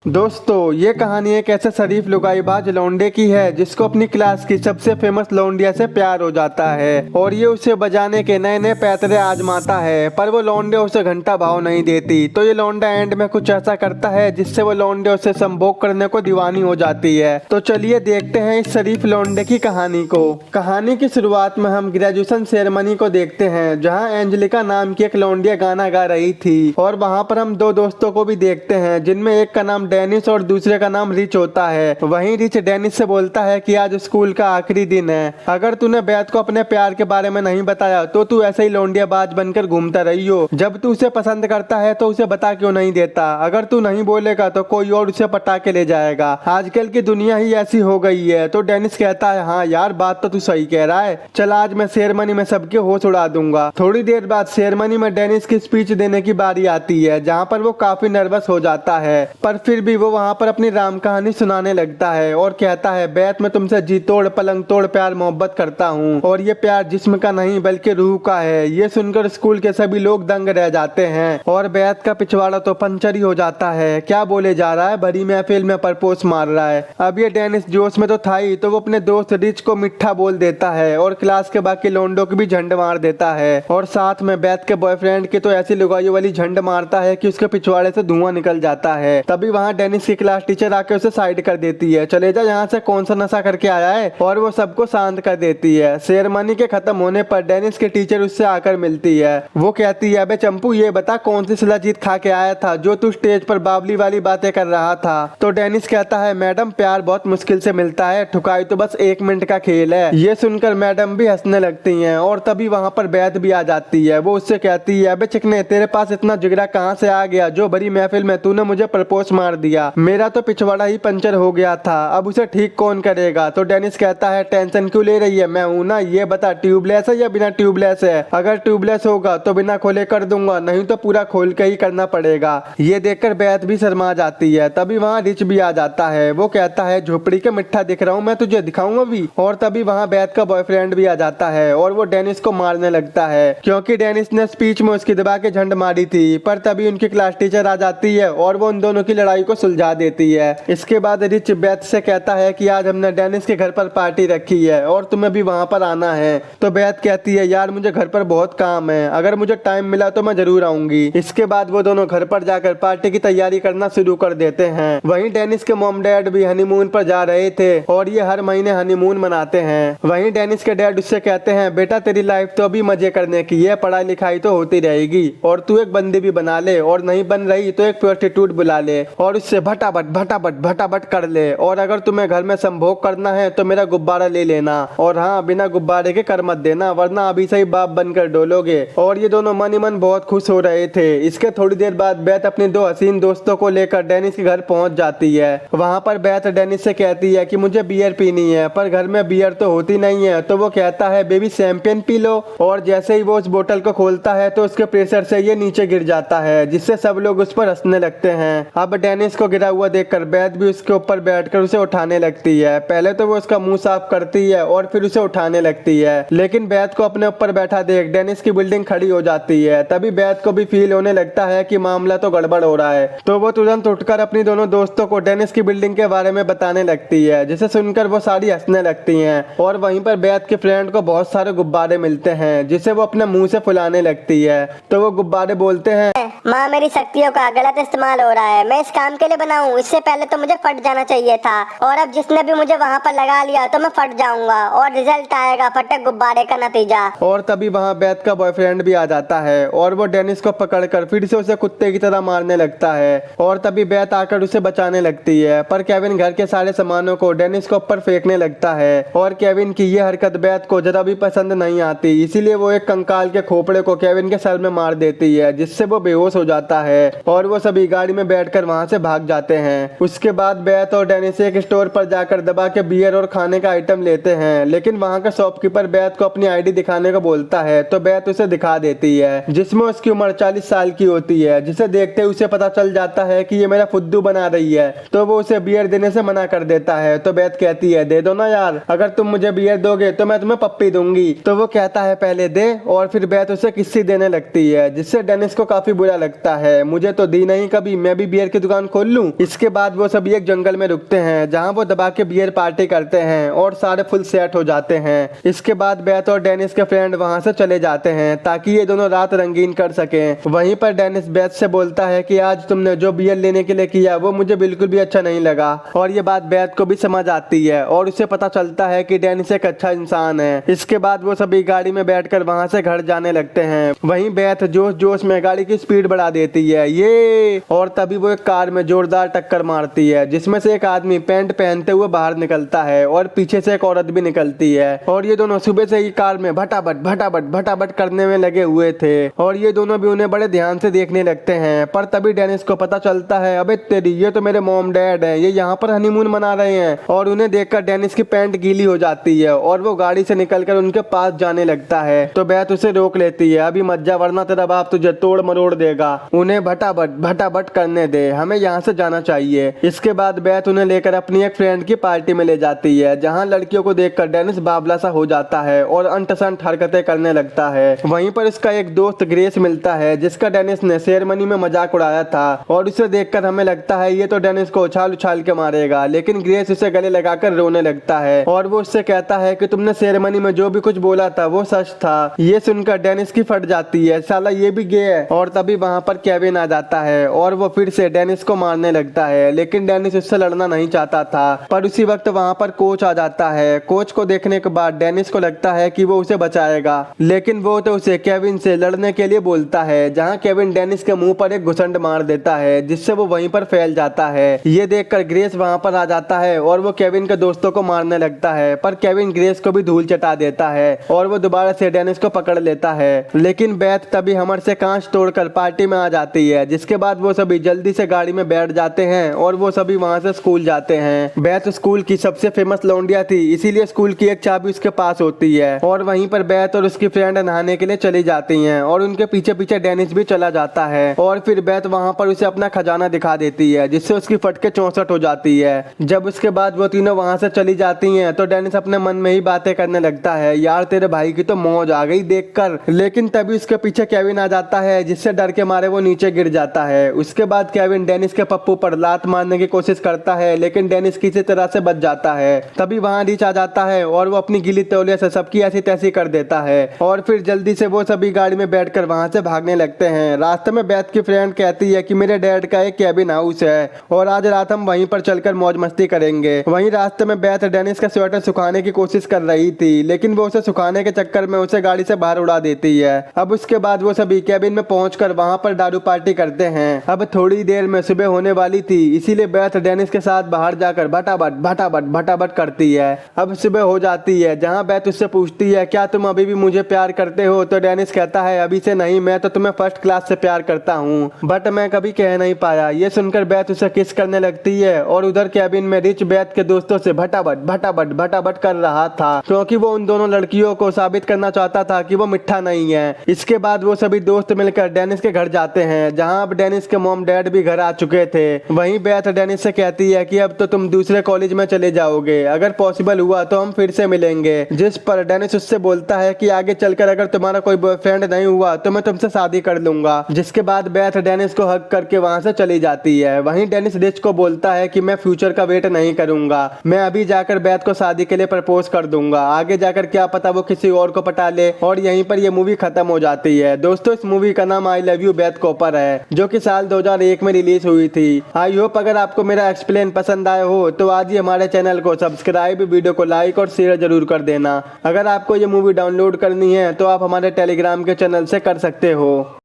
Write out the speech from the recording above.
दोस्तों ये कहानी एक ऐसे शरीफ लुगाईबाज लौंडे की है जिसको अपनी क्लास की सबसे फेमस लौंडिया से प्यार हो जाता है और ये उसे बजाने के नए नए पैतरे आजमाता है, पर वो लौंडे उसे घंटा भाव नहीं देती। तो ये लौंडा एंड में कुछ ऐसा करता है जिससे वो लौंडे उसे संभोग करने को दीवानी हो जाती है। तो चलिए देखते हैं इस शरीफ लौंडे की कहानी को। कहानी की शुरुआत में हम ग्रेजुएशन सेरेमनी को देखते हैं, जहाँ एंजेलिका नाम की एक लौंडिया गाना गा रही थी और वहाँ पर हम दो दोस्तों को भी देखते हैं जिनमें एक का नाम डेनिस और दूसरे का नाम रिच होता है। वहीं रिच डेनिस से बोलता है कि आज स्कूल का आखिरी दिन है, अगर तूने बैत को अपने प्यार के बारे में नहीं बताया तो तू ऐसे ही लौंडियाबाज बनकर घूमता रही हो। जब तू उसे पसंद करता है तो उसे बता क्यों नहीं देता? अगर तू नहीं बोलेगा तो कोई और उसे पटा के ले जाएगा। आजकल की दुनिया ही ऐसी हो गई है। तो डेनिस कहता है हाँ यार, बात तो तू सही कह रहा है, चल आज मैं सेरेमनी में सबके होश उड़ा दूंगा। थोड़ी देर बाद सेरेमनी में डेनिस की स्पीच देने की बारी आती है, जहाँ पर वो काफी नर्वस हो जाता है, पर फिर भी वो वहाँ पर अपनी राम कहानी सुनाने लगता है और कहता है बैत मैं तुमसे जी तोड़ पलंग तोड़ प्यार मोहब्बत करता हूँ और ये प्यार जिस्म का नहीं बल्कि रूह का है। ये सुनकर स्कूल के सभी लोग दंग रह जाते हैं और बैत का पिछवाड़ा तो पंचर ही हो जाता है। क्या बोले जा रहा है, बड़ी महफिल में परपोस मार रहा है। अब ये डेनिस जोश में तो था ही, तो वो अपने दोस्त रिच को मिठा बोल देता है और क्लास के बाकी लोंडों की भी झंड मार देता है और साथ में बैत के बॉयफ्रेंड की तो ऐसी लुगाई वाली झंड मारता है कि उसके पिछवाड़े से धुआं निकल जाता है। तभी वहाँ डेनिस की क्लास टीचर आके उसे साइड कर देती है, चले जा यहाँ से, कौन सा नशा करके आया है, और वो सबको शांत कर देती है। सेरेमनी के खत्म होने पर डेनिस के टीचर उससे आकर मिलती है। वो कहती है अबे चंपू ये बता कौन सी शिलाजीत खा के आया था जो तू स्टेज पर बावली वाली बातें कर रहा था? तो डेनिस कहता है मैडम प्यार बहुत मुश्किल से मिलता है, ठुकाई तो बस 1 मिनट का खेल है। ये सुनकर मैडम भी हंसने लगती है और तभी वहाँ पर बैत भी आ जाती है। वो उससे कहती है अबे चिकने तेरे पास इतना जिगरा कहाँ से आ गया जो बड़ी महफिल में तूने मुझे प्रपोज मार दिया? मेरा तो पिछवाड़ा ही पंचर हो गया था, अब उसे ठीक कौन करेगा? तो डेनिस कहता है टेंशन क्यों ले रही है, मैं हूं ना, ये बता ट्यूबलेस है या बिना ट्यूबलेस है? अगर ट्यूबलेस होगा तो बिना खोले कर दूंगा, नहीं तो पूरा खोल के ही करना पड़ेगा। ये देखकर बैत भी शर्मा जाती है। तभी वहाँ रिच भी आ जाता है। वो कहता है झोपड़ी के मिठा दिख रहा हूँ मैं तुझे, दिखाऊंगा भी। और तभी वहाँ बैत का बॉयफ्रेंड भी आ जाता है और वो डेनिस को मारने लगता है क्योंकि डेनिस ने स्पीच में उसकी दबा के झंड मारी थी। पर तभी उनकी क्लास टीचर आ जाती है और वो उन दोनों की लड़ाई को सुलझा देती है। इसके बाद रिच बैत से कहता है कि आज हमने डेनिस के घर पर पार्टी रखी है और तुम्हें भी वहाँ पर आना है। तो बैत कहती है यार मुझे घर पर बहुत काम है, अगर मुझे टाइम मिला तो मैं जरूर आऊंगी। इसके बाद वो दोनों घर पर जाकर पार्टी की तैयारी करना शुरू कर देते हैं। वहीं डेनिस के मॉम डैड भी हनीमून पर जा रहे थे और ये हर महीने हनीमून मनाते हैं। वहीं डेनिस के डैड उससे कहते हैं बेटा तेरी लाइफ तो अभी मजे करने की है, पढ़ाई लिखाई तो होती रहेगी और तू एक बंदी भी बना ले, और नहीं बन रही तो एक प्रोस्टिट्यूट बुला ले और उससे भटाभट भटाभट भटाभट कर ले, और अगर तुम्हें घर में संभोग करना है तो मेरा गुब्बारा ले लेना, और हाँ बिना गुब्बारे के कर मत देना वरना अभी से ही बाप बनकर डोलोगे। और ये दोनों मन ही मन बहुत खुश हो रहे थे। इसके थोड़ी देर बाद बैत अपने 2 हसीन दोस्तों को लेकर डेनिस के घर पहुंच जाती है। वहाँ पर बैत डेनिस से कहती है कि मुझे बियर पीनी है, पर घर में बियर तो होती नहीं है। तो वो कहता है बेबी शैंपेन पी लो, और जैसे ही वो उस बोतल को खोलता है तो उसके प्रेशर से ये नीचे गिर जाता है, जिससे सब लोग उस पर हंसने लगते हैं। अब डेनिस को गिरा हुआ देखकर बैत भी उसके ऊपर बैठकर उसे उठाने लगती है। पहले तो वो उसका मुंह साफ करती है और फिर उसे उठाने लगती है, लेकिन बैत को अपने ऊपर बैठा देख डेनिस की बिल्डिंग खड़ी हो जाती है। तभी बैत को भी फील होने लगता है कि मामला तो गड़बड़ हो रहा है। तो वो तुरंत उठकर अपनी दोनों दोस्तों को डेनिस की बिल्डिंग के बारे में बताने लगती है, जिसे सुनकर वो सारी हंसने लगती हैं। और वहीं पर बैत के फ्रेंड को बहुत सारे गुब्बारे मिलते हैं जिसे वो अपने मुंह से फुलाने लगती है। तो वो गुब्बारे बोलते हैं माँ मेरी शक्तियों का गलत इस्तेमाल हो रहा है, मैं इस काम के लिए बना हूँ, इससे पहले तो मुझे फट जाना चाहिए था, और अब जिसने भी मुझे वहाँ पर लगा लिया तो मैं फट जाऊंगा और रिजल्ट आएगा फटे गुब्बारे का नतीजा। और तभी वहाँ बैत का बॉयफ्रेंड भी आ जाता है और वो डेनिस को पकड़कर फिर से उसे कुत्ते की तरह मारने लगता है। और तभी बैत आकर उसे बचाने लगती है, पर केविन घर के सारे सामानों को डेनिस के ऊपर फेंकने लगता है और केविन की ये हरकत बैत को जरा भी पसंद नहीं आती, इसीलिए वो एक कंकाल के खोपड़े को केविन के सर में मार देती है, जिससे वो बेहोश हो जाता है और वो सभी गाड़ी में बैठकर वहाँ से भाग जाते हैं। उसके बाद बैत और डेनिस एक स्टोर पर जाकर दबा के बियर और खाने का आइटम लेते हैं, लेकिन वहाँ का शॉपकीपर बैत को अपनी आईडी दिखाने को बोलता है। तो बैत उसे दिखा देती है, जिसमें उसकी उम्र 40 साल की होती है, जिसे देखते ही उसे पता चल जाता है कि ये मेरा फुद्दू बना रही है। तो वो उसे बियर देने से मना कर देता है। तो बैत कहती है दे दो ना यार, अगर तुम मुझे बियर दोगे तो मैं तुम्हें पप्पी दूंगी। तो वो कहता है पहले दे, और फिर बैत उसे किस्सी देने लगती है, जिससे डेनिस को काफी बुरा लगता है। मुझे तो दी नहीं कभी, मैं भी बियर की दुकान खोल लूं। इसके बाद वो सभी एक जंगल में रुकते हैं जहाँ वो दबा के बियर पार्टी करते हैं और सारे फुल सेट हो जाते हैं। इसके बाद बेथ और डेनिस के फ्रेंड वहाँ से चले जाते हैं ताकि ये दोनों रात रंगीन कर सकें। वहीं पर डेनिस बेथ से बोलता है कि आज तुमने जो बियर लेने के लिए किया वो मुझे बिल्कुल भी अच्छा नहीं लगा, और ये बात बेथ को भी समझ आती है और उसे पता चलता है कि डेनिस एक अच्छा इंसान है। इसके बाद वो सभी गाड़ी में बैठकर वहाँ से घर जाने लगते हैं। वहीं बेथ जोश जोश में गाड़ी की स्पीड बढ़ा देती है ये, और तभी वो एक कार में जोरदार टक्कर मारती है जिसमें से एक आदमी पैंट पहनते हुए बाहर निकलता है और पीछे से एक औरत भी निकलती है, और ये दोनों सुबह से ही कार में भटाभट भटाभट भटाभट करने में लगे हुए थे और ये दोनों भी उन्हें बड़े ध्यान से देखने लगते हैं। पर तभी डेनिस को पता चलता है अबे तेरी, ये तो मेरे मॉम डैड है, ये यहाँ पर हनीमून मना रहे हैं। और उन्हें देखकर डेनिस की पैंट गीली हो जाती है और वो गाड़ी से निकलकर उनके पास जाने लगता है। तो बेथ उसे रोक लेती है, अभी मत जा वरना तेरा बाप तुझे तोड़ मरोड़ देगा, उन्हें भटाभट भटाभट करने दे, हमें यहाँ से जाना चाहिए। इसके बाद बेथ उन्हें लेकर अपनी एक फ्रेंड की पार्टी में ले जाती है जहाँ लड़कियों को देखकर डेनिस बाबला सा हो जाता है और अंट-संट हरकतें करने लगता है। वहीं पर इसका एक दोस्त ग्रेस मिलता है जिसका डेनिस ने सेरेमनी में मजाक उड़ाया था, और उसे देखकर हमें लगता है ये तो डेनिस को उछाल उछाल के मारेगा, लेकिन ग्रेस उसे गले लगाकर रोने लगता है और वो उससे कहता है कि तुमने सेरेमनी में जो भी कुछ बोला था वो सच था। ये सुनकर डेनिस की फट जाती है, साला ये भी गे है। और तभी वहाँ पर केविन आ जाता है और वो फिर से डेनिस को मारने लगता है, लेकिन डेनिस उससे लड़ना नहीं चाहता था। पर उसी वक्त वहाँ पर कोच आ जाता है। कोच को देखने के बाद डेनिस को लगता है कि वो उसे बचाएगा, लेकिन वो तो उसे केविन से लड़ने के लिए बोलता है, जहाँ केविन डेनिस के मुंह पर एक घुसंड मार देता है जिससे वो वहीं पर फैल जाता है। ये देखकर ग्रेस वहाँ पर आ जाता है और वो केविन के दोस्तों को मारने लगता है, पर केविन ग्रेस को भी धूल चटा देता है और वो दोबारा से डेनिस को पकड़ लेता है। लेकिन बेथ तभी हमर से कांच तोड़कर पार्टी में आ जाती है, जिसके बाद वो सभी जल्दी से गाड़ी में बैठ जाते हैं और वो सभी वहाँ से स्कूल जाते हैं। बेथ स्कूल की सबसे फेमस लौंडिया थी, इसीलिए स्कूल की एक चाबी उसके पास होती है, और वहीं पर बेथ और उसकी फ्रेंड नहाने के लिए चली जाती हैं और उनके पीछे पीछे डेनिस भी चला जाता है। और फिर बेथ वहाँ पर उसे अपना खजाना दिखा देती है जिससे उसकी फटके 64 हो जाती है। जब उसके बाद वो तीनों वहाँ से चली जाती हैं तो डेनिस अपने मन में ही बातें करने लगता है, यार तेरे भाई की तो मौज आ गई देखकर। लेकिन तभी उसके पीछे केविन आ जाता है जिससे डर के मारे वो नीचे गिर जाता है। उसके बाद केविन डेनिस के पप्पू पर लात मारने की कोशिश करता है, लेकिन डेनिस किसी तरह से बच जाता है। तभी वहाँ रिच आ जाता है और वो अपनी गिली तौलिया से सबकी ऐसी तैसी कर देता है, और फिर जल्दी से वो सभी गाड़ी में बैठकर वहाँ से भागने लगते हैं। रास्ते में बेथ की फ्रेंड कहती है कि मेरे डैड का एक केबिन हाउस है और आज रात हम वहीं पर चलकर मौज मस्ती करेंगे। वहीं रास्ते में बेथ डेनिस का स्वेटर सुखाने की कोशिश कर रही थी, लेकिन वो उसे सुखाने के चक्कर में उसे गाड़ी से बाहर उड़ा देती है। अब उसके बाद वो सभी केबिन में पहुंचकर वहाँ पर दारू पार्टी करते हैं। अब थोड़ी देर में सुबह होने वाली थी, इसीलिए बेथ डेनिस के साथ बाहर जाकर भटाभट भटाभट भटाभट करती है। अब सुबह हो जाती है, जहाँ बेथ उससे पूछती है क्या तुम अभी भी मुझे प्यार करते हो, तो डेनिस कहता है अभी से नहीं, मैं तो तुम्हें फर्स्ट क्लास से प्यार करता हूँ, बट मैं कभी कह नहीं पाया। ये सुनकर बेथ उसे किस करने लगती है और उधर केबिन में रिच बेथ के दोस्तों से भटाभट भटाभट भटाभट कर रहा था, क्योंकि वो उन दोनों लड़कियों को साबित करना चाहता था कि वो मिठा नहीं है। इसके बाद वो सभी दोस्त मिलकर डेनिस के घर जाते हैं, जहाँ अब डेनिस के मॉम डैड भी घर आ चुके थे। वहीं बेथ डेनिस से कहती है कि अब तो तुम दूसरे कॉलेज में चले जाओगे, अगर पॉसिबल हुआ तो हम फिर से मिलेंगे। जिस पर डेनिस उससे बोलता है कि आगे चलकर अगर तुम्हारा कोई बॉयफ्रेंड नहीं हुआ तो मैं तुमसे शादी कर लूंगा। जिसके बाद बेथ डेनिस को हक करके वहाँ से चली जाती है। वहीं डेनिस रिच को बोलता है कि मैं फ्यूचर का वेट नहीं करूंगा, मैं अभी जाकर बेथ को शादी के लिए प्रपोज कर दूंगा, आगे जाकर क्या पता वो किसी और को पटा ले। और यहीं पर ये मूवी खत्म हो जाती है। दोस्तों इस मूवी का नाम I love you Beth copper है, जो कि साल 2001 में रिलीज हुई थी। आई होप अगर आपको मेरा एक्सप्लेन पसंद आया हो तो आज ही हमारे चैनल को सब्सक्राइब, वीडियो को लाइक और शेयर जरूर कर देना। अगर आपको ये मूवी डाउनलोड करनी है तो आप हमारे टेलीग्राम के चैनल से कर सकते हो।